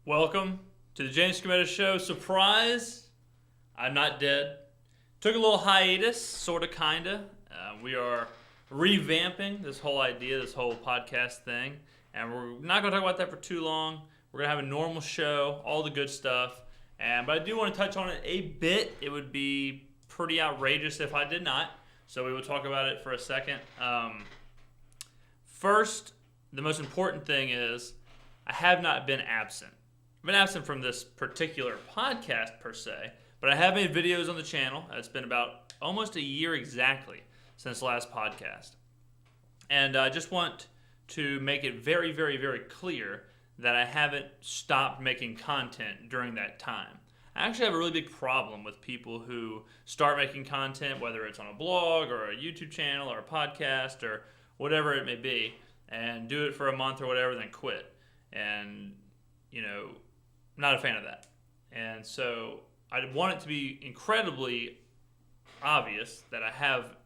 Welcome to the James Skrmetta Show. Surprise! I'm not dead. Took a little hiatus, sort of, kinda. We are revamping this whole idea, this whole podcast thing, and we're not going to talk about that for too long. We're going to have a normal show, all the good stuff, but I do want to touch on it a bit. It would be pretty outrageous if I did not, so we will talk about it for a second. First, the most important thing is I have not been absent. I've been absent from this particular podcast per se, but I have made videos on the channel. It's been about almost a year exactly since the last podcast. And I just want to make it very, very, very clear that I haven't stopped making content during that time. I actually have a really big problem with people who start making content, whether it's on a blog or a YouTube channel or a podcast or whatever it may be, and do it for a month or whatever, then quit. And, not a fan of that. And so I want it to be incredibly obvious that I have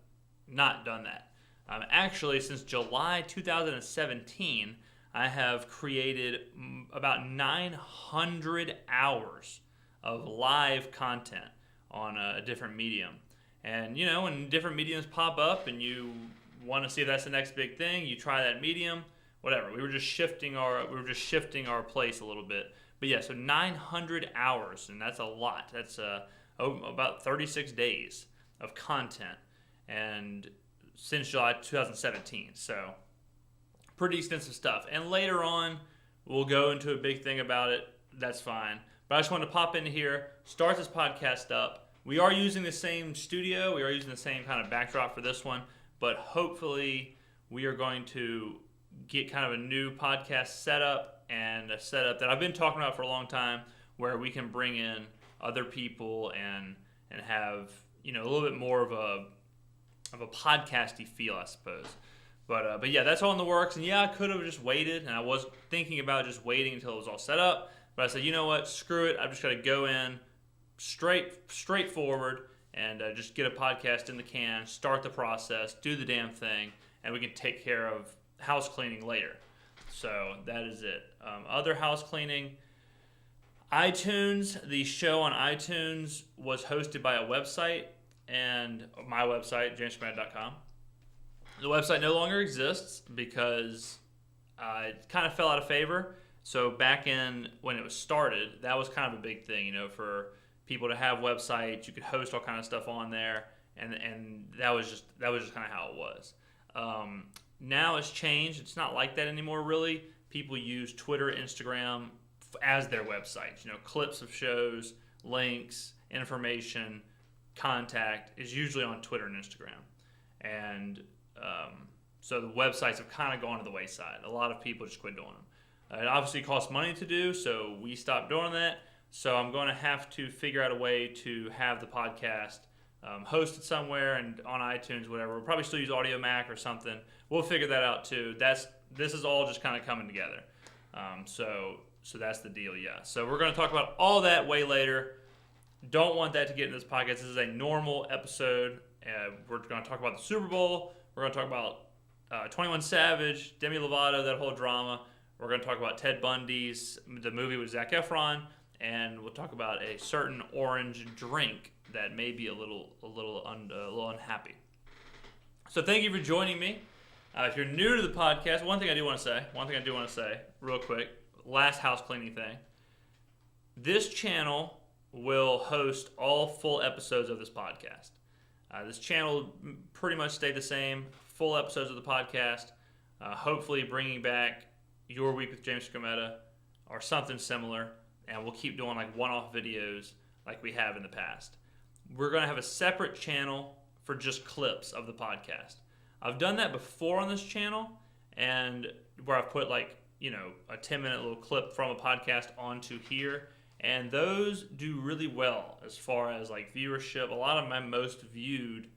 not done that. Actually, since July 2017, I have created about 900 hours of live content on a different medium. And, when different mediums pop up and you want to see if that's the next big thing, you try that medium, whatever. We were just shifting our place a little bit. But yeah, so 900 hours, and that's a lot. That's about 36 days of content, and since July 2017. So pretty extensive stuff. And later on, we'll go into a big thing about it. That's fine. But I just wanted to pop in here, start this podcast up. We are using the same studio. We are using the same kind of backdrop for this one. But hopefully, we are going to get kind of a new podcast setup, and a setup that I've been talking about for a long time, where we can bring in other people and have a little bit more of a podcasty feel, I suppose. But yeah, that's all in the works. And yeah, I could have just waited, and I was thinking about just waiting until it was all set up. But I said, you know what, screw it. I'm just going to go in straightforward and just get a podcast in the can, start the process, do the damn thing, and we can take care of house cleaning later. So that is it. Other house cleaning, iTunes. The show on iTunes was hosted by a website, and my website, jamesskrmetta.com. The website no longer exists because it kind of fell out of favor. So back in when it was started, that was kind of a big thing, for people to have websites. You could host all kind of stuff on there, and that was just kind of how it was. Now it's changed. It's not like that anymore, really. People use Twitter, Instagram as their websites. Clips of shows, links, information, contact is usually on Twitter and Instagram. And so the websites have kind of gone to the wayside. A lot of people just quit doing them. It obviously costs money to do, so we stopped doing that. So I'm going to have to figure out a way to have the podcast hosted somewhere and on iTunes, whatever. We'll probably still use Audio Mac or something. We'll figure that out too. This is all just kind of coming together. So that's the deal, yeah. So we're going to talk about all that way later. Don't want that to get into this podcast. This is a normal episode. We're going to talk about the Super Bowl. We're going to talk about 21 Savage, Demi Lovato, that whole drama. We're going to talk about Ted Bundy's, the movie with Zac Efron, and we'll talk about a certain orange drink that may be a little unhappy. So thank you for joining me. If you're new to the podcast, one thing I do want to say real quick, last house cleaning thing. This channel will host all full episodes of this podcast. This channel pretty much stayed the same, full episodes of the podcast, hopefully bringing back Your Week with James Skrmetta or something similar, and we'll keep doing like one-off videos like we have in the past. We're going to have a separate channel for just clips of the podcast. I've done that before on this channel, and where I've put a 10-minute little clip from a podcast onto here, and those do really well as far as like viewership. A lot of my most viewed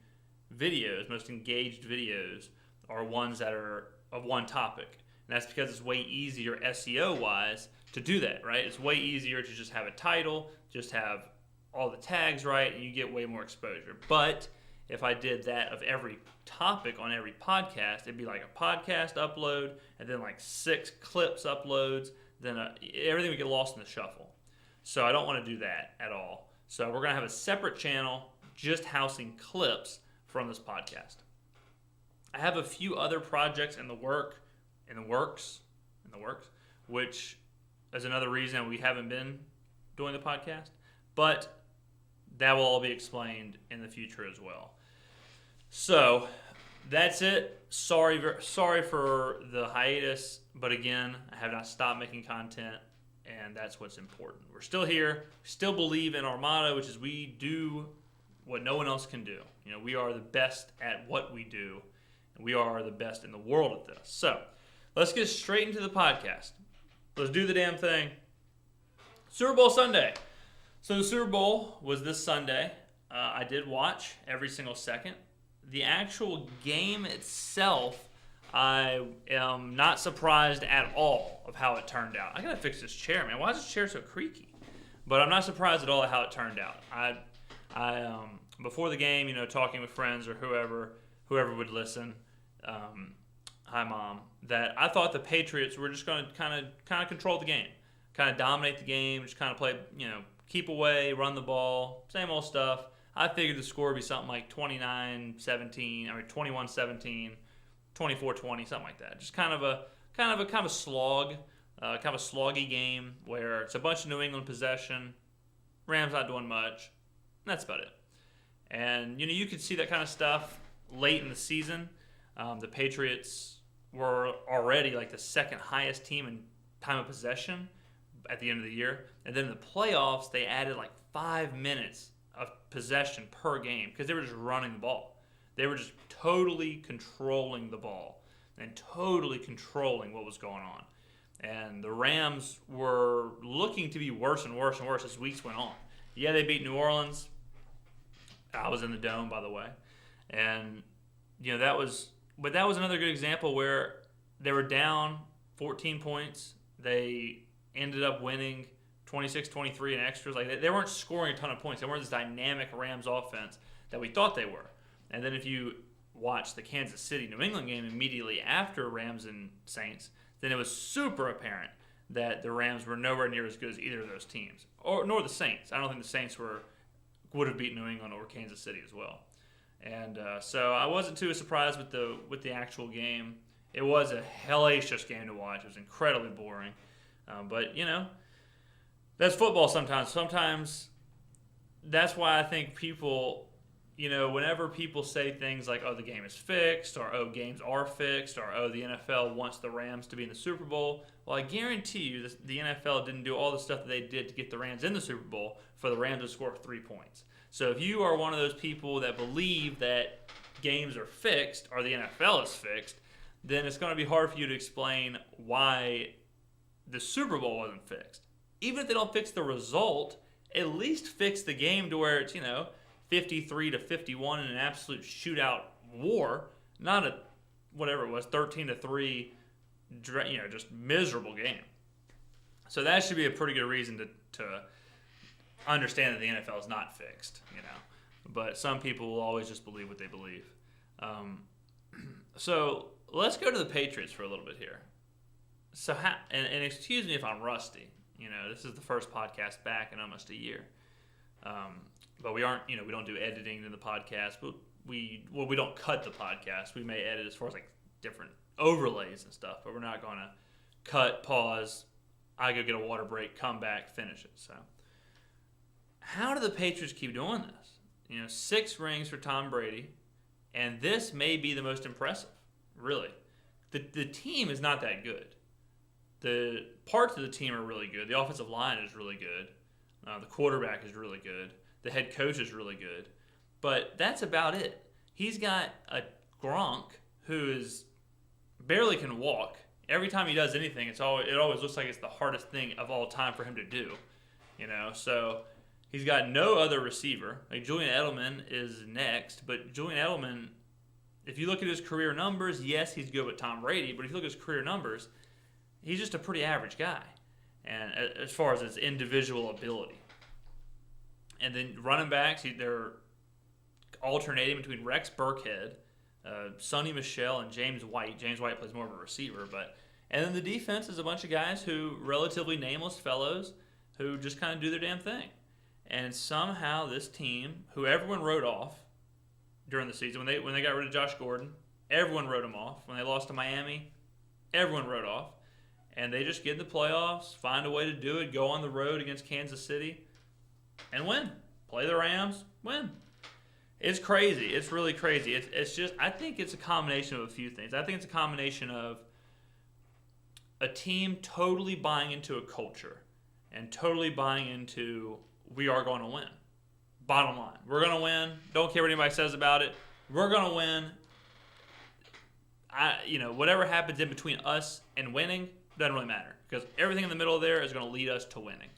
videos, most engaged videos, are ones that are of one topic. And that's because it's way easier SEO-wise to do that, right? It's way easier to just have a title, just have all the tags right, and you get way more exposure. But if I did that of every topic on every podcast, it'd be like a podcast upload and then like 6 clips uploads. then everything would get lost in the shuffle. So I don't want to do that at all. So we're going to have a separate channel just housing clips from this podcast. I have a few other projects in the works, which is another reason we haven't been doing the podcast. But that will all be explained in the future as well. So that's it. Sorry for the hiatus, but again, I have not stopped making content, and that's what's important. We're still here, still believe in our motto, which is we do what no one else can do. We are the best at what we do, and we are the best in the world at this. So let's get straight into the podcast. Let's do the damn thing. Super Bowl Sunday. So the Super Bowl was this Sunday. I did watch every single second. The actual game itself, I am not surprised at all of how it turned out. I gotta fix this chair, man. Why is this chair so creaky? But I'm not surprised at all at how it turned out. I before the game, talking with friends or whoever would listen, hi mom, that I thought the Patriots were just going to kind of control the game, kind of dominate the game, just kind of play, keep away, run the ball, same old stuff. I figured the score would be something like 21-17, 24-20, something like that. Just kind of a slog, kind of a sloggy game where it's a bunch of New England possession, Rams not doing much, and that's about it. And you could see that kind of stuff late in the season. The Patriots were already like the second highest team in time of possession at the end of the year, and then in the playoffs they added like 5 minutes of possession per game because they were just running the ball. They were just totally controlling the ball and totally controlling what was going on. And the Rams were looking to be worse and worse and worse as weeks went on. Yeah, they beat New Orleans. I was in the Dome, by the way. And, that was another good example where they were down 14 points. They ended up winning 26-23 in extras. Like they weren't scoring a ton of points. They weren't this dynamic Rams offense that we thought they were. And then if you watch the Kansas City New England game immediately after Rams and Saints, then it was super apparent that the Rams were nowhere near as good as either of those teams, nor the Saints. I don't think the Saints would have beaten New England or Kansas City as well. And so I wasn't too surprised with the actual game. It was a hellacious game to watch. It was incredibly boring. But, that's football sometimes. Sometimes that's why I think people, whenever people say things like, oh, the game is fixed, or oh, games are fixed, or oh, the NFL wants the Rams to be in the Super Bowl, well, I guarantee you the NFL didn't do all the stuff that they did to get the Rams in the Super Bowl for the Rams to score 3 points. So if you are one of those people that believe that games are fixed, or the NFL is fixed, then it's going to be hard for you to explain why the Super Bowl wasn't fixed. Even if they don't fix the result, at least fix the game to where it's, 53-51 in an absolute shootout war, not a, whatever it was, 13-3, just miserable game. So that should be a pretty good reason to understand that the NFL is not fixed, But some people will always just believe what they believe. So let's go to the Patriots for a little bit here. So and excuse me if I'm rusty. This is the first podcast back in almost a year. But we aren't, we don't do editing in the podcast. But we don't cut the podcast. We may edit as far as like different overlays and stuff, but we're not going to cut, pause, I go get a water break, come back, finish it. So how do the Patriots keep doing this? 6 rings for Tom Brady, and this may be the most impressive, really. The team is not that good. The parts of the team are really good. The offensive line is really good. The quarterback is really good. The head coach is really good. But that's about it. He's got a Gronk who barely can walk. Every time he does anything, it always looks like it's the hardest thing of all time for him to do. So he's got no other receiver. Like Julian Edelman is next, but Julian Edelman, if you look at his career numbers, yes, he's good with Tom Brady, but if you look at his career numbers, he's just a pretty average guy, and as far as his individual ability. And then running backs, they're alternating between Rex Burkhead, Sonny Michel, and James White. James White plays more of a receiver, And then the defense is a bunch of guys who, relatively nameless fellows, who just kind of do their damn thing. And somehow this team, who everyone wrote off during the season, when they got rid of Josh Gordon, everyone wrote him off. When they lost to Miami, everyone wrote off. And they just get in the playoffs, find a way to do it, go on the road against Kansas City, and win. Play the Rams, win. It's crazy. It's really crazy. It's just, I think it's a combination of a few things. I think it's a combination of a team totally buying into a culture and totally buying into, we are going to win. Bottom line, we're going to win. Don't care what anybody says about it. We're going to win. Whatever happens in between us and winning doesn't really matter, because everything in the middle there is going to lead us to winning.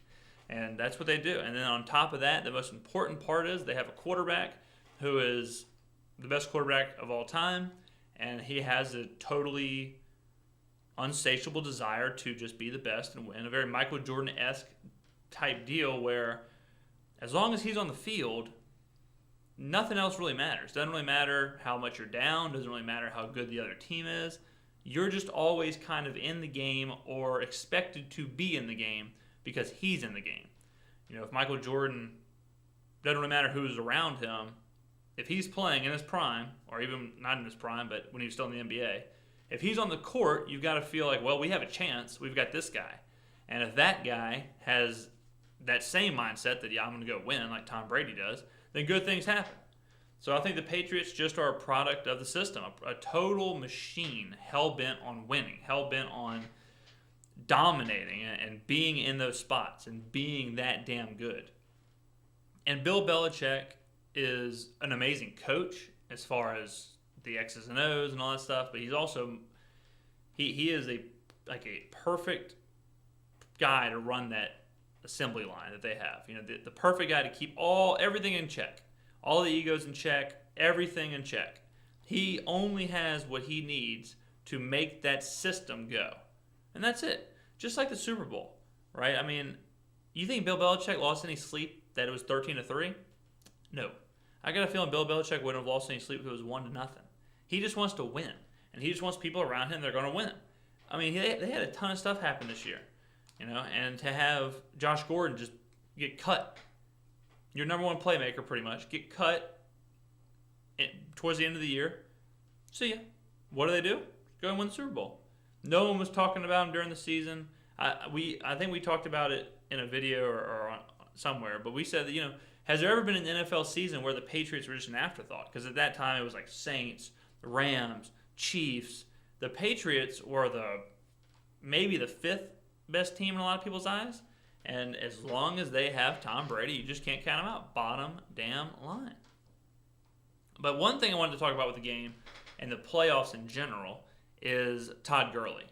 And that's what they do. And then on top of that, the most important part is they have a quarterback who is the best quarterback of all time, and he has a totally unsatiable desire to just be the best and win. A very Michael Jordan-esque type deal where as long as he's on the field, nothing else really matters. Doesn't really matter how much you're down. Doesn't really matter how good the other team is. You're just always kind of in the game or expected to be in the game because he's in the game. If Michael Jordan, doesn't really matter who's around him, if he's playing in his prime, or even not in his prime, but when he's still in the NBA, if he's on the court, you've got to feel like, well, we have a chance. We've got this guy. And if that guy has that same mindset that, I'm going to go win like Tom Brady does, then good things happen. So I think the Patriots just are a product of the system, a total machine, hell-bent on winning, hell-bent on dominating and being in those spots and being that damn good. And Bill Belichick is an amazing coach as far as the X's and O's and all that stuff, but he's also he is a perfect guy to run that assembly line that they have. The perfect guy to keep everything in check, all the egos in check, everything in check. He only has what he needs to make that system go, and that's it. Just like the Super Bowl, right? I mean, you think Bill Belichick lost any sleep that it was 13-3? No. I got a feeling Bill Belichick wouldn't have lost any sleep if it was 1-0. He just wants to win, and he just wants people around him that are going to win. I mean, they had a ton of stuff happen this year, and to have Josh Gordon just get cut, your number one playmaker pretty much, get cut towards the end of the year, see ya. What do? Go and win the Super Bowl. No one was talking about him during the season. I think we talked about it in a video or somewhere, but we said that, has there ever been an NFL season where the Patriots were just an afterthought? Because at that time it was like Saints, Rams, Chiefs. The Patriots were maybe the fifth best team in a lot of people's eyes. And as long as they have Tom Brady, you just can't count them out. Bottom damn line. But one thing I wanted to talk about with the game and the playoffs in general is Todd Gurley.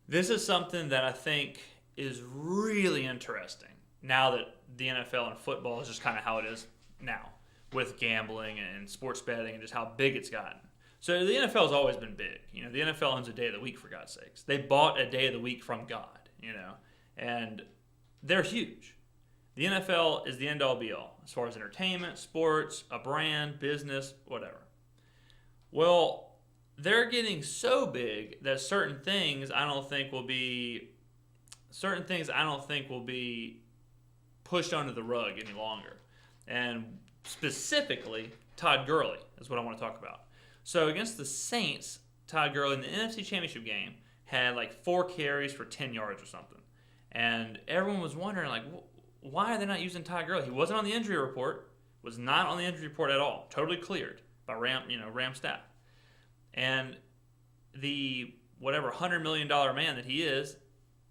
This is something that I think is really interesting now that the NFL and football is just kind of how it is now with gambling and sports betting and just how big it's gotten. So the NFL has always been big. The NFL owns a day of the week, for God's sakes. They bought a day of the week from God, and they're huge. The NFL is the end-all be-all as far as entertainment, sports, a brand, business, whatever. Well, they're getting so big that certain things I don't think will be pushed under the rug any longer. And specifically, Todd Gurley is what I want to talk about. So against the Saints, Todd Gurley in the NFC Championship game had like 4 carries for 10 yards or something. And everyone was wondering, like, why are they not using Todd Gurley? He wasn't on the injury report, was not on the injury report at all, totally cleared by Ram staff. And the $100 million man that he is,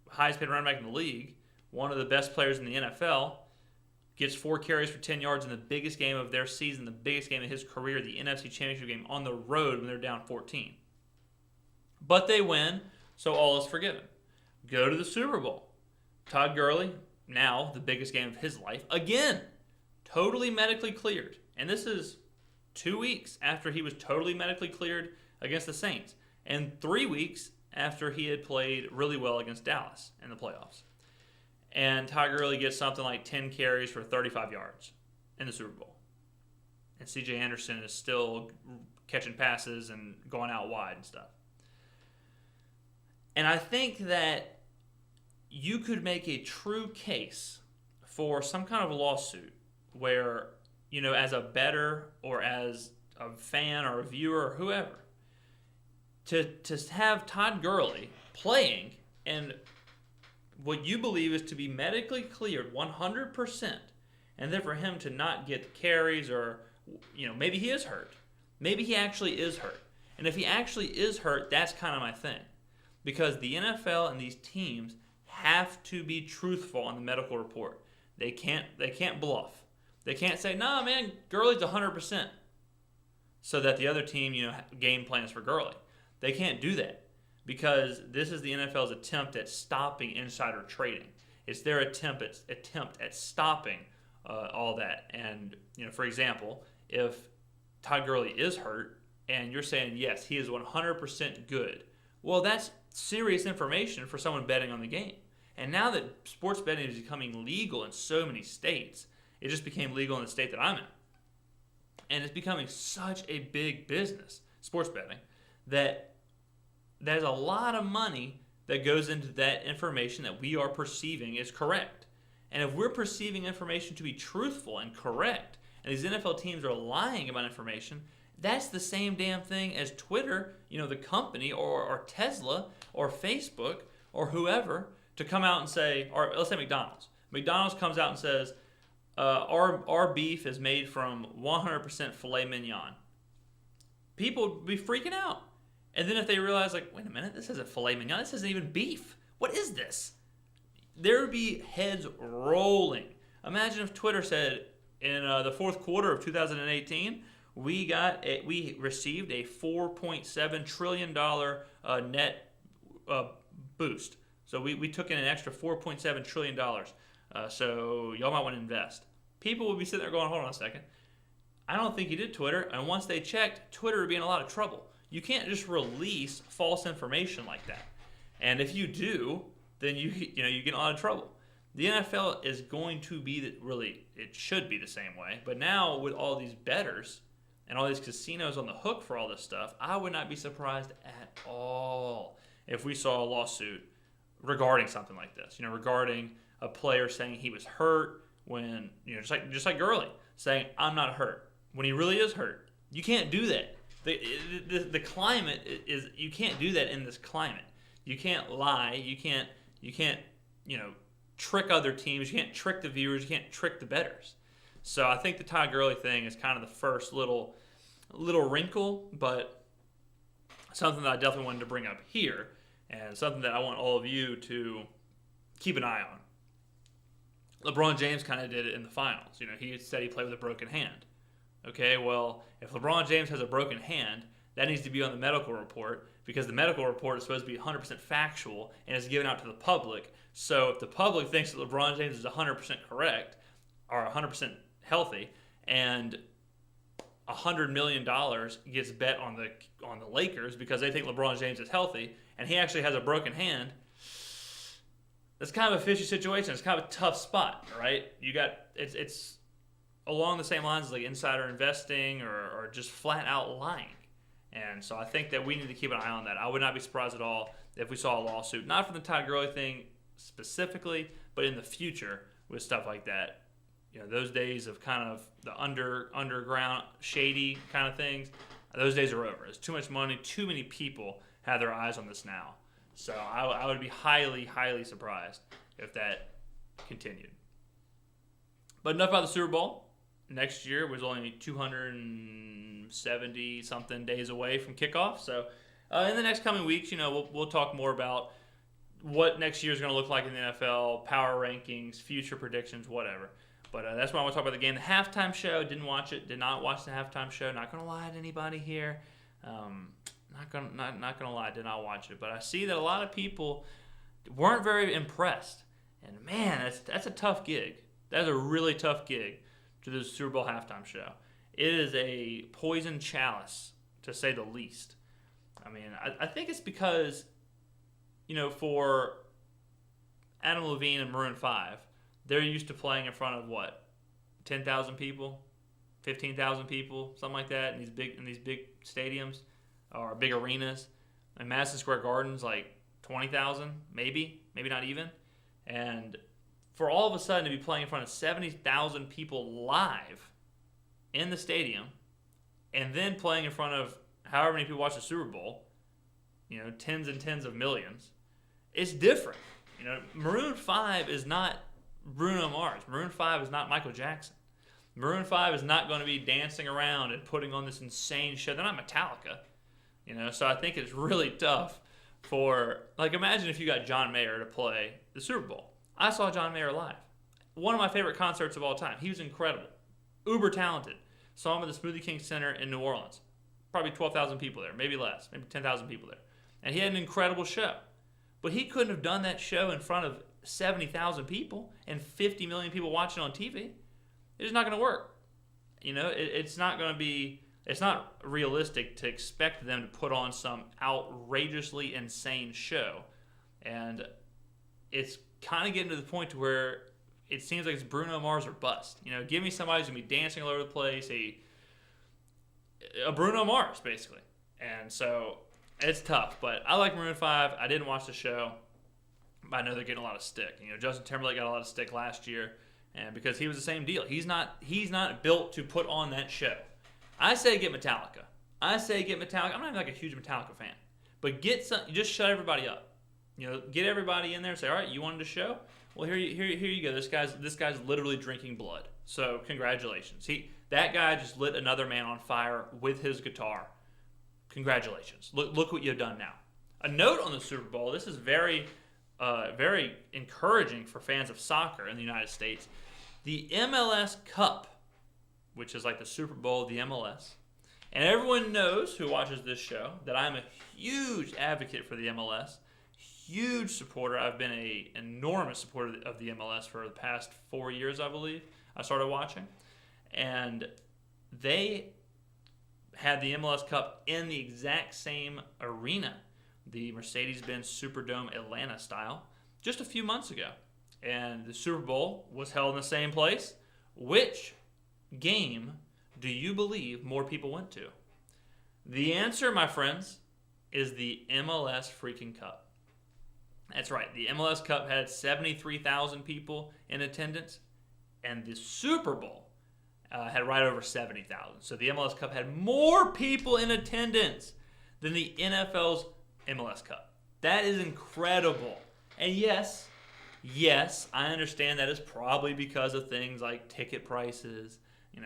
highest paid running back in the league, one of the best players in the NFL, gets 4 carries for 10 yards in the biggest game of their season, the biggest game of his career, the NFC Championship game, on the road when they're down 14. But they win, so all is forgiven. Go to the Super Bowl. Todd Gurley, now the biggest game of his life, again, totally medically cleared. And this is 2 weeks after he was totally medically cleared against the Saints, and 3 weeks after he had played really well against Dallas in the playoffs. And Todd Gurley gets something like 10 carries for 35 yards in the Super Bowl. And C.J. Anderson is still catching passes and going out wide and stuff. And I think that you could make a true case for some kind of lawsuit where, as a bettor or as a fan or a viewer or whoever, to have Todd Gurley playing and what you believe is to be medically cleared 100%, and then for him to not get the carries or, maybe he is hurt. Maybe he actually is hurt. And if he actually is hurt, that's kind of my thing. Because the NFL and these teams have to be truthful on the medical report. They can't bluff. They can't say, "Nah, man, Gurley's 100%," so that the other team, game plans for Gurley. They can't do that because this is the NFL's attempt at stopping insider trading. It's their attempt at stopping all that. And for example, if Todd Gurley is hurt and you're saying yes, he is 100% good, well, that's serious information for someone betting on the game. And now that sports betting is becoming legal in so many states, it just became legal in the state that I'm in. And it's becoming such a big business, sports betting, that there's a lot of money that goes into that information that we are perceiving is correct. And if we're perceiving information to be truthful and correct, and these NFL teams are lying about information, that's the same damn thing as Twitter, the company, or Tesla, or Facebook, or whoever, to come out and say, or let's say McDonald's. McDonald's comes out and says, our beef is made from 100% filet mignon. People would be freaking out. And then if they realize, wait a minute, this isn't filet mignon, this isn't even beef. What is this? There would be heads rolling. Imagine if Twitter said, in the fourth quarter of 2018, we received a $4.7 trillion net boost. So we took in an extra $4.7 trillion. So y'all might want to invest. People would be sitting there going, hold on a second. I don't think you did Twitter. And once they checked, Twitter would be in a lot of trouble. You can't just release false information like that. And if you do, then you get in a lot of trouble. The NFL is going to be it should be the same way. But now with all these bettors and all these casinos on the hook for all this stuff, I would not be surprised at all if we saw a lawsuit regarding something like this. Regarding a player saying he was hurt when, just like Gurley saying, "I'm not hurt," when he really is hurt. You can't do that. The climate is, you can't do that in this climate. You can't lie. You can't trick other teams. You can't trick the viewers. You can't trick the bettors. So I think the Todd Gurley thing is kind of the first little wrinkle, but something that I definitely wanted to bring up here, and something that I want all of you to keep an eye on. LeBron James kind of did it in the finals. He said he played with a broken hand. Okay, well, if LeBron James has a broken hand, that needs to be on the medical report, because the medical report is supposed to be 100% factual and is given out to the public. So if the public thinks that LeBron James is 100% correct or 100% healthy, and $100 million gets bet on the Lakers because they think LeBron James is healthy and he actually has a broken hand, that's kind of a fishy situation. It's kind of a tough spot, right? It's along the same lines as insider investing or just flat out lying. And so I think that we need to keep an eye on that. I would not be surprised at all if we saw a lawsuit, not for the Todd Gurley thing specifically, but in the future with stuff like that. Those days of kind of the underground, shady kind of things, those days are over. There's too much money, too many people have their eyes on this now. So I would be highly, highly surprised if that continued. But enough about the Super Bowl. Next year was only 270 something days away from kickoff. So in the next coming weeks, we'll talk more about what next year is going to look like in the NFL, power rankings, future predictions, whatever. But that's why I want to talk about the game. The halftime show, didn't watch it. Did not watch the halftime show. Not going to lie to anybody here. Not going to lie, did not watch it. But I see that a lot of people weren't very impressed. And man, that's a tough gig. That's a really tough gig to the Super Bowl halftime show. It is a poison chalice, to say the least. I mean, I think it's because, for Adam Levine and Maroon 5, they're used to playing in front of 10,000 people, 15,000 people, something like that, in these big stadiums or big arenas. And Madison Square Garden's 20,000, maybe not even. And for all of a sudden to be playing in front of 70,000 people live in the stadium, and then playing in front of however many people watch the Super Bowl, tens and tens of millions, it's different. Maroon 5 is not Bruno Mars. Maroon 5 is not Michael Jackson. Maroon 5 is not going to be dancing around and putting on this insane show. They're not Metallica. So I think it's really tough for, imagine if you got John Mayer to play the Super Bowl. I saw John Mayer live. One of my favorite concerts of all time. He was incredible. Uber talented. Saw him at the Smoothie King Center in New Orleans. Probably 12,000 people there, maybe less, maybe 10,000 people there. And he had an incredible show. But he couldn't have done that show in front of 70,000 people and 50 million people watching on TV. It's just not going to work. It's not going to be, it's not realistic to expect them to put on some outrageously insane show. And it's kind of getting to the point to where it seems like it's Bruno Mars or bust. Give me somebody who's going to be dancing all over the place, a Bruno Mars, basically. And so it's tough. But I like Maroon 5. I didn't watch the show, but I know they're getting a lot of stick. Justin Timberlake got a lot of stick last year, and because he was the same deal. He's not built to put on that show. I say get Metallica. I'm not even a huge Metallica fan. But just shut everybody up. Get everybody in there and say, all right, you wanted a show? Well, here you go. This guy's literally drinking blood. So congratulations. That guy just lit another man on fire with his guitar. Congratulations. Look what you've done now. A note on the Super Bowl. This is very, very encouraging for fans of soccer in the United States. The MLS Cup, which is like the Super Bowl of the MLS. And everyone knows who watches this show that I'm a huge advocate for the MLS. Huge supporter. I've been an enormous supporter of the MLS for the past 4 years, I believe. I started watching. And they had the MLS Cup in the exact same arena, the Mercedes-Benz Superdome Atlanta style, just a few months ago. And the Super Bowl was held in the same place. Which game do you believe more people went to? The answer, my friends, is the MLS freaking Cup. That's right. The MLS Cup had 73,000 people in attendance, and the Super Bowl had right over 70,000. So the MLS Cup had more people in attendance than the NFL's MLS Cup. That is incredible. And yes, I understand that is probably because of things like ticket prices. The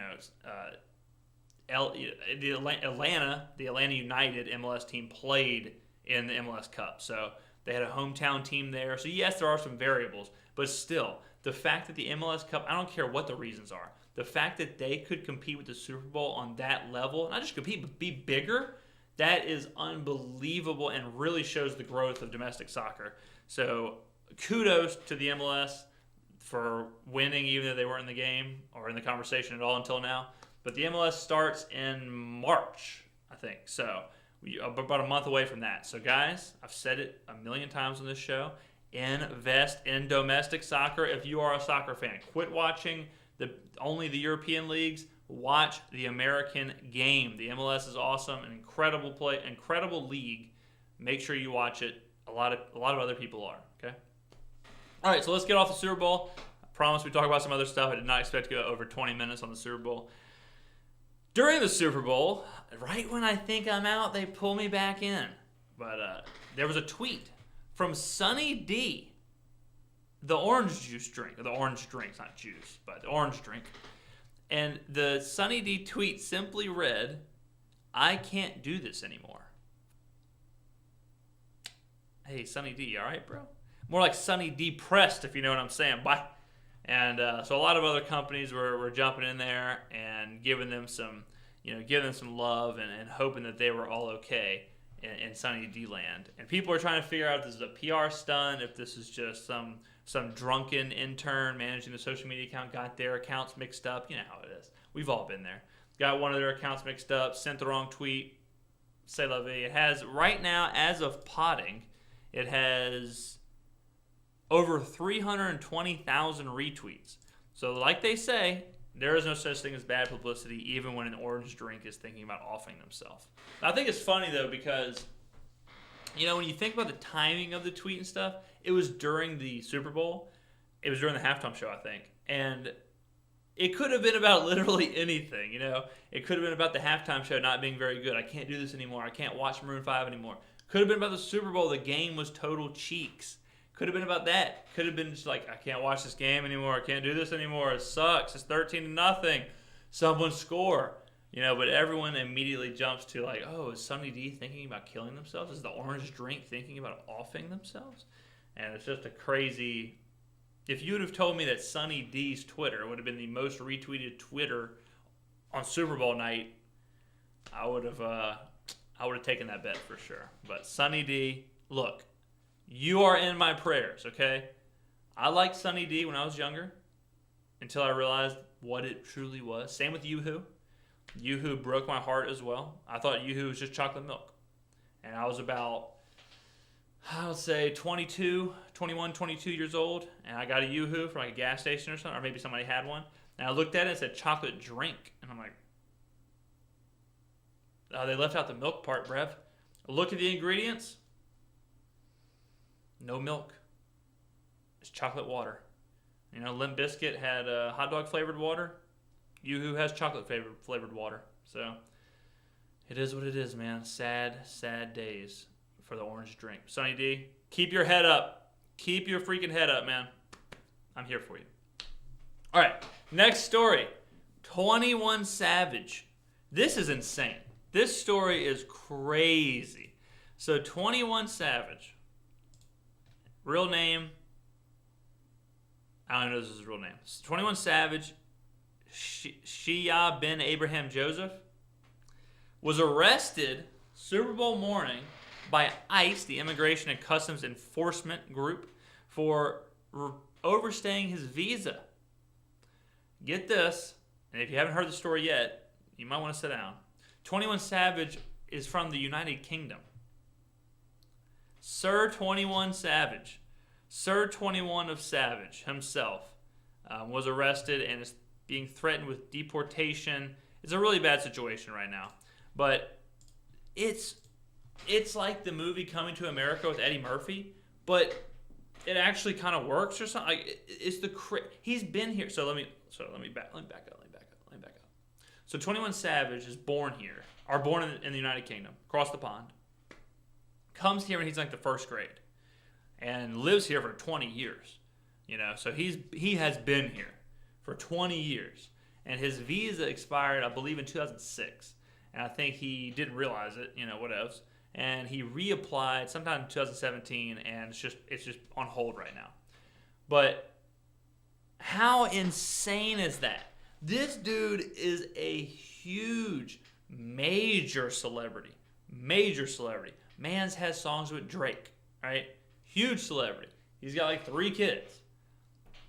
Atlanta United MLS team played in the MLS Cup. So they had a hometown team there. So yes, there are some variables, but still, the fact that the MLS Cup, I don't care what the reasons are, the fact that they could compete with the Super Bowl on that level, not just compete, but be bigger, that is unbelievable and really shows the growth of domestic soccer. So kudos to the MLS for winning, even though they weren't in the game or in the conversation at all until now. But the MLS starts in March, I think. So about a month away from that. So guys, I've said it a million times on this show. Invest in domestic soccer if you are a soccer fan. Quit watching only the European leagues. Watch the American game. The MLS is awesome, an incredible league. Make sure you watch it. A lot of other people are. Okay. All right, so let's get off the Super Bowl. I promise we talk about some other stuff. I did not expect to go over 20 minutes on the Super Bowl. During the Super Bowl, right when I think I'm out, they pull me back in. But there was a tweet from Sunny D, the orange juice drink, or the orange drink, not juice, but the orange drink. And the Sunny D tweet simply read, "I can't do this anymore." Hey, Sunny D, all right, bro? More like Sunny depressed, if you know what I'm saying. Bye. And so a lot of other companies were jumping in there and giving them some love and hoping that they were all okay in Sunny D land. And people are trying to figure out if this is a PR stunt, if this is just some drunken intern managing the social media account got their accounts mixed up. You know how it is. We've all been there. Got one of their accounts mixed up, sent the wrong tweet. C'est la vie. It has, right now, as of potting, it has over 320,000 retweets. So like they say, there is no such thing as bad publicity, even when an orange drink is thinking about offing themselves. I think it's funny, though, because When you think about the timing of the tweet and stuff, it was during the Super Bowl. It was during the halftime show, I think. And it could have been about literally anything, It could have been about the halftime show not being very good. I can't do this anymore. I can't watch Maroon 5 anymore. Could have been about the Super Bowl. The game was total cheeks. Could have been about that. Could have been just like, I can't watch this game anymore. I can't do this anymore. It sucks. It's 13-0. Someone score. But everyone immediately jumps to like, oh, is Sunny D thinking about killing themselves? Is the orange drink thinking about offing themselves? And it's just a crazy... If you would have told me that Sunny D's Twitter would have been the most retweeted Twitter on Super Bowl night, I would have taken that bet for sure. But Sunny D, look, you are in my prayers, okay? I liked Sunny D when I was younger until I realized what it truly was. Same with Yoo-Hoo. Yoo-Hoo broke my heart as well. I thought Yoo-Hoo was just chocolate milk. And I was about, I would say 22 years old, and I got a Yoo-Hoo from like a gas station or something, or maybe somebody had one. And I looked at it and it said chocolate drink. And I'm like, oh, they left out the milk part, Brev. Look at the ingredients. No milk. It's chocolate water. Limp Bizkit had hot dog flavored water. Yoo-Hoo has chocolate flavored water. So it is what it is, man. Sad, sad days for the orange drink. Sunny D, keep your head up. Keep your freaking head up, man. I'm here for you. All right, next story. 21 Savage. This is insane. This story is crazy. So 21 Savage, real name, I don't know if this is his real name. 21 Savage, Shia Ben Abraham Joseph, was arrested Super Bowl morning by ICE, the Immigration and Customs Enforcement Group, for overstaying his visa. Get this, and if you haven't heard the story yet, you might want to sit down. 21 Savage is from the United Kingdom. Sir 21 Savage, Sir 21 of Savage himself, was arrested and is being threatened with deportation. It's a really bad situation right now. But it's like the movie Coming to America with Eddie Murphy, but it actually kind of works or something. He's been here. So let me back up. So 21 Savage is born here, in the United Kingdom, across the pond. Comes here when he's like the first grade, and lives here for 20 years. So he has been here for 20 years, and his visa expired, I believe, in 2006, and I think he didn't realize it. What else? And he reapplied sometime in 2017, and it's just on hold right now. But how insane is that? This dude is a huge, major celebrity. Man's has songs with Drake, right? Huge celebrity. He's got like 3 kids.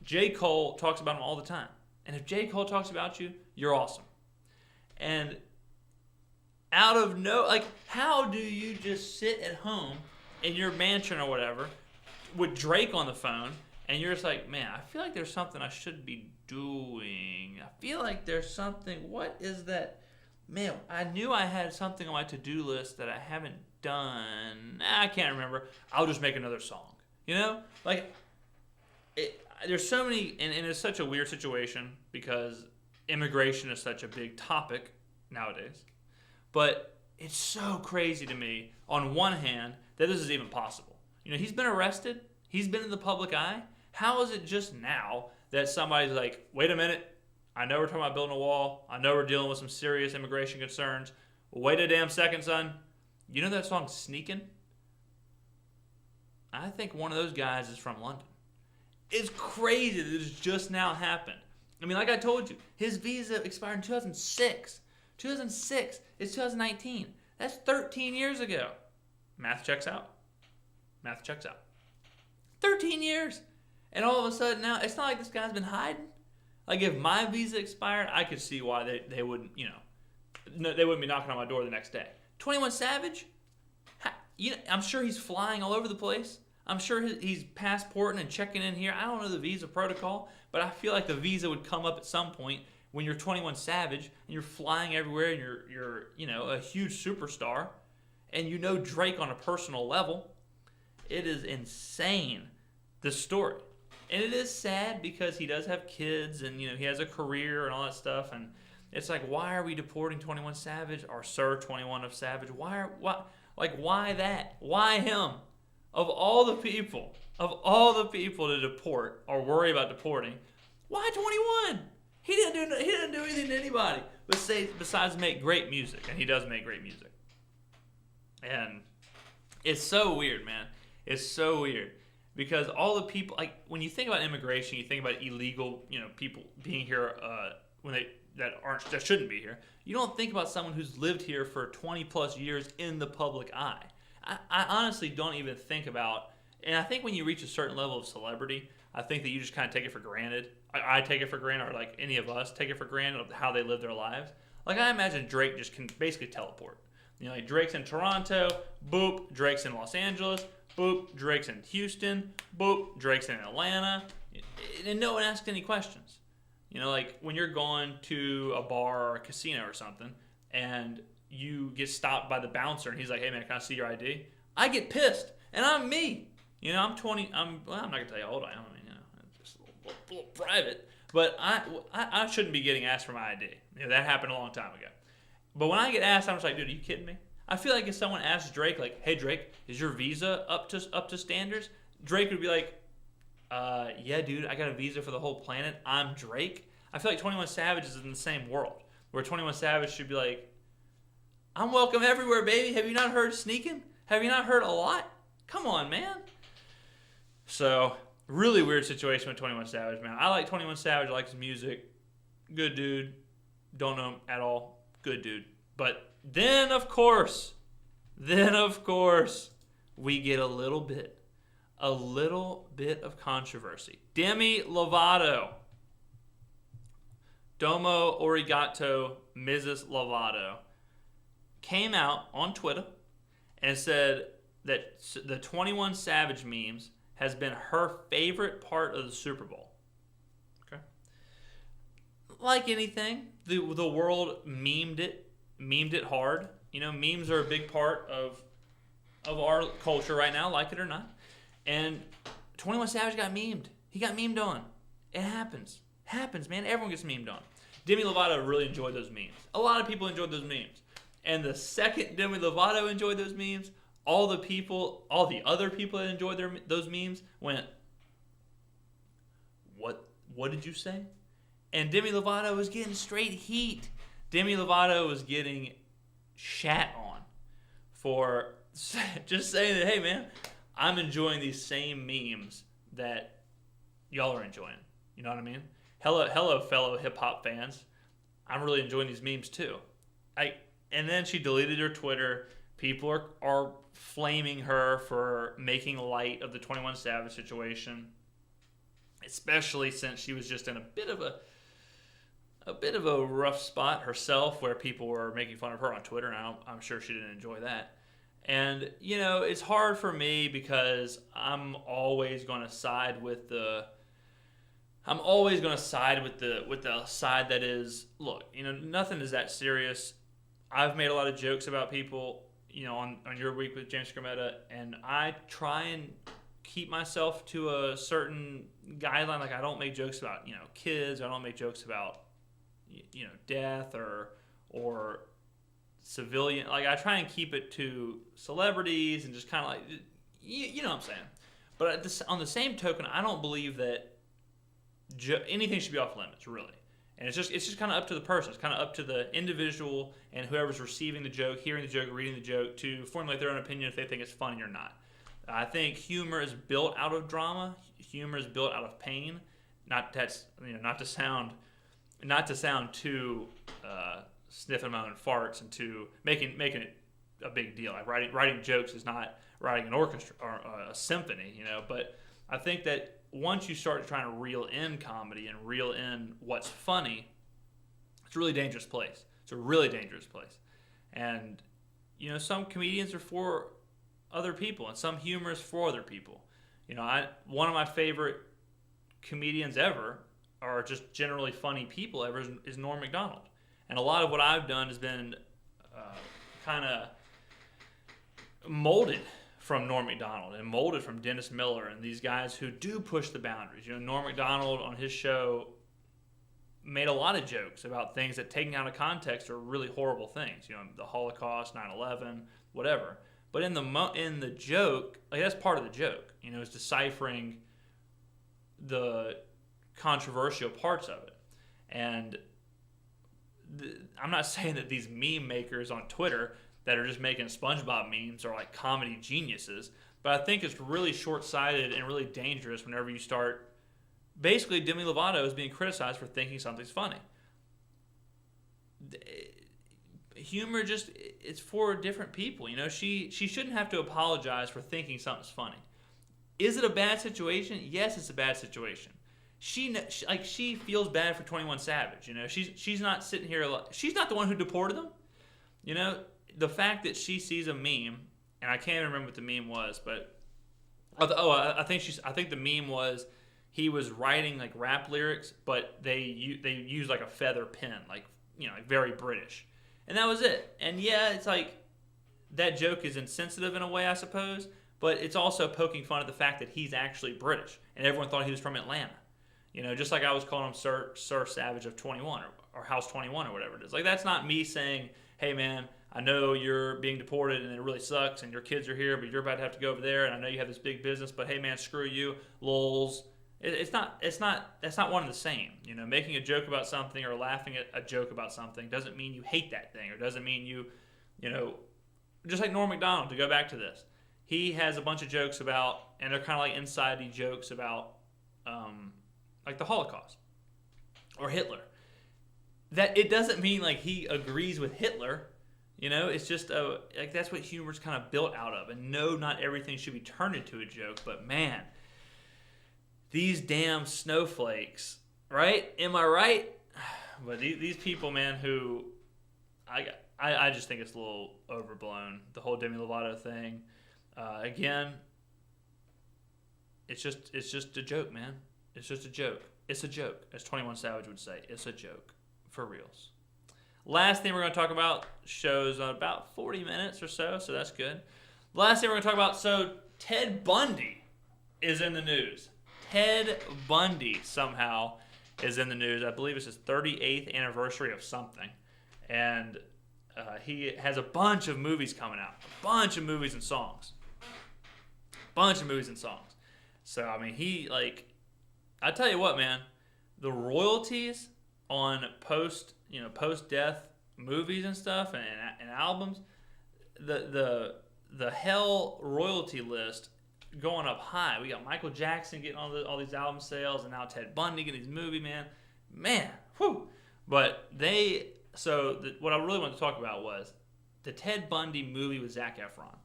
J. Cole talks about him all the time. And if J. Cole talks about you, you're awesome. And out of how do you just sit at home in your mansion or whatever with Drake on the phone, and you're just like, man, I feel like there's something I should be doing. I feel like there's something. What is that? Man, I knew I had something on my to-do list that I haven't done. I can't remember. I'll just make another song. There's so many, and it's such a weird situation because immigration is such a big topic nowadays. But it's so crazy to me, on one hand, that this is even possible. He's been arrested. He's been in the public eye. How is it just now that somebody's like, wait a minute, I know we're talking about building a wall. I know we're dealing with some serious immigration concerns. Wait a damn second, son. You know that song Sneakin'? I think one of those guys is from London. It's crazy that this just now happened. I mean, like I told you, his visa expired in 2006. 2006. It's 2019. That's 13 years ago. Math checks out. 13 years. And all of a sudden now, it's not like this guy's been hiding. Like, if my visa expired, I could see why they wouldn't, they wouldn't be knocking on my door the next day. 21 Savage, I'm sure he's flying all over the place. I'm sure he's passporting and checking in here. I don't know the visa protocol, but I feel like the visa would come up at some point when you're 21 Savage and you're flying everywhere and you're a huge superstar. and you know Drake on a personal level. It is insane, this story. And it is sad because he does have kids and, he has a career and all that stuff. And it's like, why are we deporting 21 Savage or Sir 21 of Savage? Why that? Why him? Of all the people to deport or worry about deporting, why 21? He didn't do anything to anybody besides make great music, and he does make great music. And it's so weird, man. It's so weird because all the people, like when you think about immigration, you think about illegal, people being here that shouldn't be here. You don't think about someone who's lived here for 20 plus years in the public eye. I honestly don't even think about, and I think when you reach a certain level of celebrity, I think that you just kind of take it for granted. I take it for granted, or like any of us take it for granted of how they live their lives. Like I imagine Drake just can basically teleport. Like Drake's in Toronto, boop, Drake's in Los Angeles, boop, Drake's in Houston, boop, Drake's in Atlanta, and no one asks any questions. Like when you're going to a bar or a casino or something, and you get stopped by the bouncer, and he's like, "Hey man, can I see your ID?" I get pissed, and I'm me. I'm 20. I'm not gonna tell you how old I am. I mean, it's just a little private. But I shouldn't be getting asked for my ID. That happened a long time ago. But when I get asked, I'm just like, dude, are you kidding me? I feel like if someone asks Drake, like, "Hey Drake, is your visa up to standards?" Drake would be like, "Yeah, dude, I got a visa for the whole planet. I'm Drake." I feel like 21 Savage is in the same world, where 21 Savage should be like, "I'm welcome everywhere, baby. Have you not heard sneaking? Have you not heard a lot? Come on, man." So, really weird situation with 21 Savage, man. I like 21 Savage. I like his music. Good dude. Don't know him at all. Good dude. But then, of course, we get a little bit of controversy. Demi Lovato. Domo Origato Mrs. Lovato came out on Twitter and said that the 21 Savage memes has been her favorite part of the Super Bowl. Okay. Like anything, the world memed it hard. Memes are a big part of our culture right now, like it or not. And 21 Savage got memed. He got memed on. It happens. Happens, man. Everyone gets memed on. Demi Lovato really enjoyed those memes. A lot of people enjoyed those memes. And the second Demi Lovato enjoyed those memes, all the other people that enjoyed those memes went, What did you say? And Demi Lovato was getting straight heat. Demi Lovato was getting shat on for just saying that, hey man, I'm enjoying these same memes that y'all are enjoying. You know what I mean? Hello, fellow hip-hop fans. I'm really enjoying these memes too. And then she deleted her Twitter. People are flaming her for making light of the 21 Savage situation, especially since she was just in a bit of a rough spot herself, where people were making fun of her on Twitter, and I'm sure she didn't enjoy that. And it's hard for me because I'm always going to side with the side that is, look, nothing is that serious. I've made a lot of jokes about people, on Your Week with James Skrmetta, and I try and keep myself to a certain guideline. Like I don't make jokes about, kids. I don't make jokes about, death or civilian. Like I try and keep it to celebrities and just kind of like, you know what I'm saying. But on the same token, I don't believe that anything should be off limits, really. And it's just kind of up to the person. It's kind of up to the individual and whoever's receiving the joke, hearing the joke, reading the joke, to formulate their own opinion if they think it's funny or not. I think humor is built out of drama. Humor is built out of pain. Not to sound too sniffing my own farts and to making it a big deal. Like writing jokes is not writing an orchestra or a symphony, But I think that once you start trying to reel in comedy and reel in what's funny, it's a really dangerous place. It's a really dangerous place. And, some comedians are for other people and some humor is for other people. One of my favorite comedians ever, or just generally funny people ever, is Norm Macdonald. And a lot of what I've done has been kind of molded from Norm Macdonald and molded from Dennis Miller and these guys who do push the boundaries. Norm Macdonald on his show made a lot of jokes about things that, taken out of context, are really horrible things. The Holocaust, 9/11, whatever. But in the joke, that's part of the joke. Is deciphering the controversial parts of it. And I'm not saying that these meme makers on Twitter that are just making SpongeBob memes are like comedy geniuses, but I think it's really short-sighted and really dangerous whenever you start. Basically, Demi Lovato is being criticized for thinking something's funny. Humor it's for different people. She shouldn't have to apologize for thinking something's funny. Is it a bad situation? Yes, it's a bad situation. She feels bad for 21 Savage. She's not sitting here. She's not the one who deported them. The fact that she sees a meme, and I can't remember what the meme was, but I think the meme was he was writing like rap lyrics, but they used like a feather pen, like very British, and that was it. And yeah, it's like that joke is insensitive in a way, I suppose, but it's also poking fun at the fact that he's actually British, and everyone thought he was from Atlanta. Just like I was calling him Sir Savage of 21 or House 21 or whatever it is. Like, that's not me saying, hey man, I know you're being deported and it really sucks and your kids are here, but you're about to have to go over there, and I know you have this big business, but hey man, screw you, lols. That's not one and the same. Making a joke about something or laughing at a joke about something doesn't mean you hate that thing, or doesn't mean you just like Norm Macdonald, to go back to this. He has a bunch of jokes about, and they're kind of like inside-y jokes about, like the Holocaust or Hitler. That it doesn't mean like he agrees with Hitler. It's just like that's what humor's kind of built out of. And no, not everything should be turned into a joke, but man, these damn snowflakes, right? Am I right? But these people, man, who I just think it's a little overblown. The whole Demi Lovato thing. Again, it's just a joke, man. It's just a joke. It's a joke, as 21 Savage would say. It's a joke. For reals. Last thing we're going to talk about, shows about 40 minutes or so that's good. Last thing we're going to talk about, so Ted Bundy is in the news. Ted Bundy somehow is in the news. I believe it's his 38th anniversary of something. And he has a bunch of movies coming out. A bunch of movies and songs. So, I mean, I tell you what, man, the royalties on post-death movies and stuff and albums, the hell royalty list going up high. We got Michael Jackson getting all these album sales, and now Ted Bundy getting these movies, man, whew. But what I really wanted to talk about was the Ted Bundy movie with Zac Efron.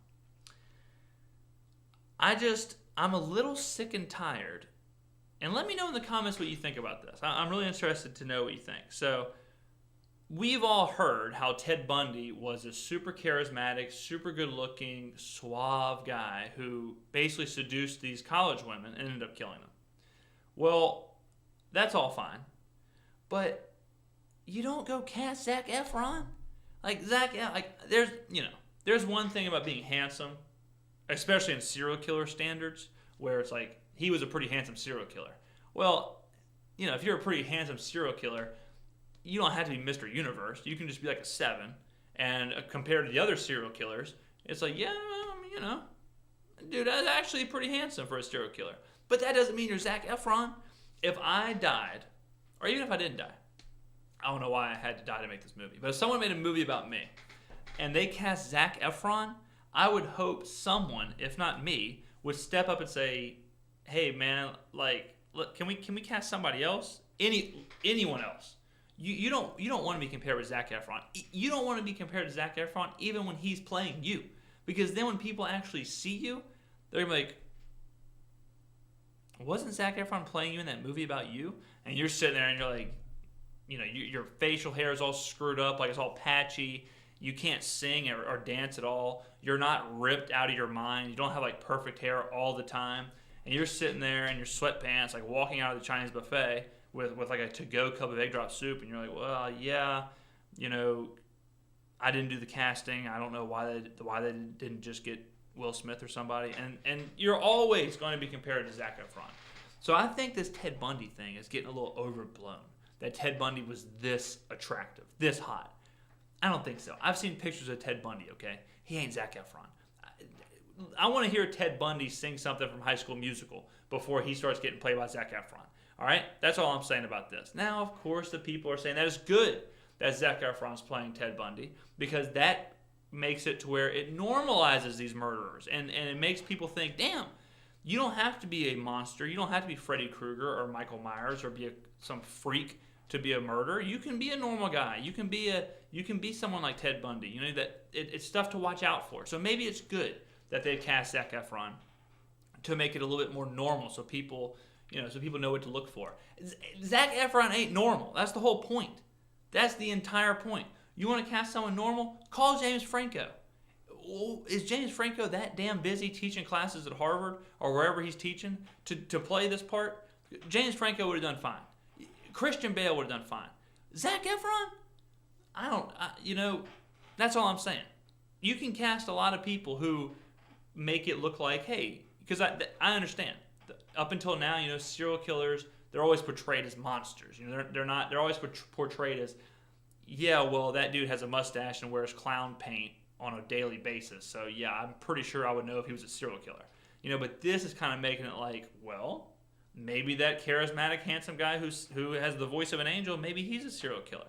I'm a little sick and tired. And let me know in the comments what you think about this. I'm really interested to know what you think. So, we've all heard how Ted Bundy was a super charismatic, super good-looking, suave guy who basically seduced these college women and ended up killing them. Well, that's all fine. But you don't go cast Zac Efron? There's one thing about being handsome, especially in serial killer standards, where it's like, he was a pretty handsome serial killer. Well, if you're a pretty handsome serial killer, you don't have to be Mr. Universe. You can just be like a 7. And compared to the other serial killers, it's like, yeah, dude, that's actually pretty handsome for a serial killer. But that doesn't mean you're Zac Efron. If I died, or even if I didn't die, I don't know why I had to die to make this movie, but if someone made a movie about me and they cast Zac Efron, I would hope someone, if not me, would step up and say, hey man, look, can we cast somebody else? Anyone else? You don't want to be compared with Zac Efron. You don't want to be compared to Zac Efron even when he's playing you, because then when people actually see you, they're gonna be like, wasn't Zac Efron playing you in that movie about you? And you're sitting there and you're like, your facial hair is all screwed up, like it's all patchy. You can't sing or dance at all. You're not ripped out of your mind. You don't have like perfect hair all the time. And you're sitting there in your sweatpants, like walking out of the Chinese buffet with like a to-go cup of egg drop soup, and you're like, well, yeah, I didn't do the casting. I don't know why they didn't just get Will Smith or somebody. And you're always going to be compared to Zac Efron. So I think this Ted Bundy thing is getting a little overblown. That Ted Bundy was this attractive, this hot. I don't think so. I've seen pictures of Ted Bundy, okay? He ain't Zac Efron. I want to hear Ted Bundy sing something from High School Musical before he starts getting played by Zac Efron. All right? That's all I'm saying about this. Now, of course, the people are saying that it's good that Zac Efron's playing Ted Bundy because that makes it to where it normalizes these murderers. And it makes people think, damn, you don't have to be a monster. You don't have to be Freddy Krueger or Michael Myers or be some freak to be a murderer. You can be a normal guy. You can be someone like Ted Bundy. You know that it's stuff to watch out for. So maybe it's good that they cast Zac Efron to make it a little bit more normal, so people know what to look for. Zac Efron ain't normal. That's the whole point. That's the entire point. You want to cast someone normal? Call James Franco. Is James Franco that damn busy teaching classes at Harvard or wherever he's teaching to play this part? James Franco would have done fine. Christian Bale would have done fine. Zac Efron? That's all I'm saying. You can cast a lot of people who make it look like, hey, because I understand. Up until now, serial killers, they're always portrayed as monsters. They're always portrayed as, yeah, well, that dude has a mustache and wears clown paint on a daily basis. So, yeah, I'm pretty sure I would know if he was a serial killer. But this is kind of making it like, well, maybe that charismatic, handsome guy who has the voice of an angel, maybe he's a serial killer.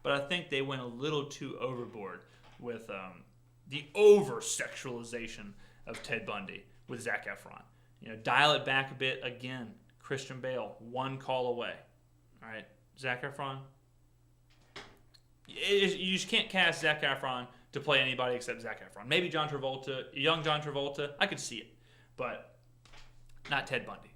But I think they went a little too overboard with the over-sexualization of Ted Bundy with Zac Efron. Dial it back a bit again. Christian Bale, one call away. All right, Zac Efron. You just can't cast Zac Efron to play anybody except Zac Efron. Maybe John Travolta, young John Travolta. I could see it, but not Ted Bundy.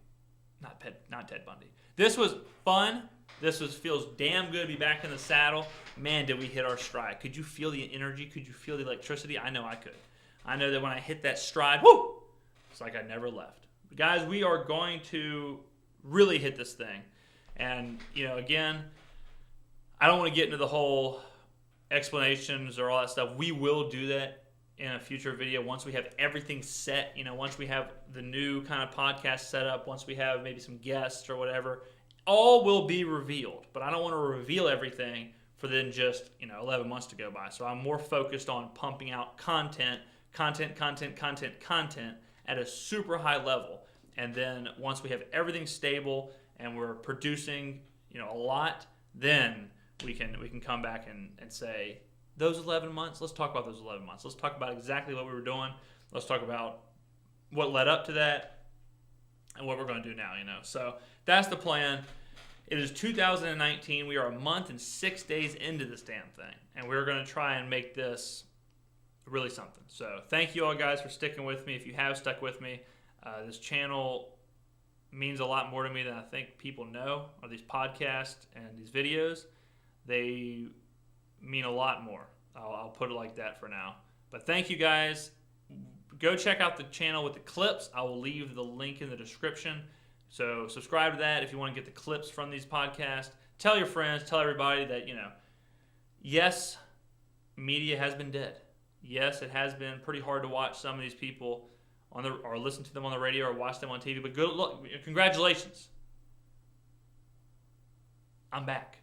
Not Ted Bundy. This was fun. Feels damn good to be back in the saddle. Man, did we hit our stride. Could you feel the energy? Could you feel the electricity? I know I could. I know that when I hit that stride, whoo, it's like I never left. But guys, we are going to really hit this thing. And, again, I don't want to get into the whole explanations or all that stuff. We will do that in a future video once we have everything set. Once we have the new kind of podcast set up, once we have maybe some guests or whatever, all will be revealed. But I don't want to reveal everything for then just 11 months to go by. So I'm more focused on pumping out content at a super high level. And then once we have everything stable and we're producing a lot, then we can come back and say, those 11 months, let's talk about those 11 months. Let's talk about exactly what we were doing. Let's talk about what led up to that and what we're going to do now, So that's the plan. It is 2019. We are a month and 6 days into this damn thing. And we're going to try and make this really something. So thank you all guys for sticking with me. If you have stuck with me, this channel means a lot more to me than I think people know, or these podcasts and these videos. They mean a lot more. I'll put it like that for now. But thank you guys. Go check out the channel with the clips. I will leave the link in the description. So subscribe to that if you want to get the clips from these podcasts. Tell your friends, tell everybody that, yes, media has been dead. Yes, it has been pretty hard to watch some of these people or listen to them on the radio or watch them on TV. But good luck. Congratulations. I'm back.